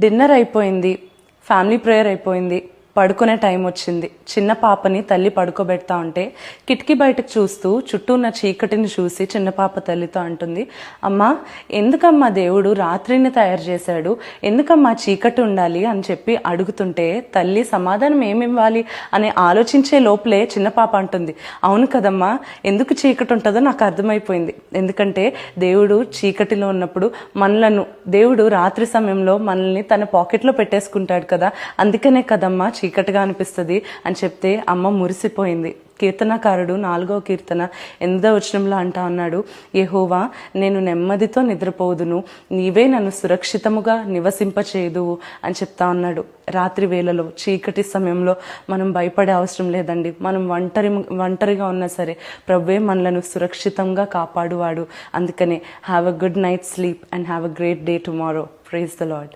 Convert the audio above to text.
Dinner అయిపోయింది, family prayer అయిపోయింది, పడుకునే టైం వచ్చింది. చిన్న పాపని తల్లి పడుకోబెడతా ఉంటే కిటికీ బయటకు చూస్తూ చుట్టూ ఉన్న చీకటిని చూసి చిన్న పాప తల్లితో అంటుంది, అమ్మా ఎందుకమ్మా దేవుడు రాత్రిని తయారు చేశాడు, ఎందుకమ్మా చీకటి ఉండాలి అని చెప్పి అడుగుతుంటే తల్లి సమాధానం ఏమివ్వాలి అని ఆలోచించే లోపలే చిన్న పాప అంటుంది, అవును కదమ్మా, ఎందుకు చీకటి ఉంటుందో నాకు అర్థమైపోయింది. ఎందుకంటే దేవుడు చీకటిలో ఉన్నప్పుడు దేవుడు రాత్రి సమయంలో మనల్ని తన పాకెట్లో పెట్టేసుకుంటాడు కదా, అందుకనే కదమ్మా చీకటిగా అనిపిస్తుంది అని చెప్తే అమ్మ మురిసిపోయింది. కీర్తనకారుడు 4వ కీర్తన 8వ వచనంలో అంటా ఉన్నాడు, యెహోవా నేను నెమ్మదితో నిద్రపోదును, నీవే నన్ను సురక్షితముగా నివసింపచేయుదువు అని చెప్తా ఉన్నాడు. రాత్రి వేళలో చీకటి సమయంలో మనం భయపడే అవసరం లేదండి. మనం ఒంటరిగా ఉన్నా సరే ప్రభువే మనలను సురక్షితంగా కాపాడువాడు. అందుకనే have a good night sleep and have a great day tomorrow. Praise the lord.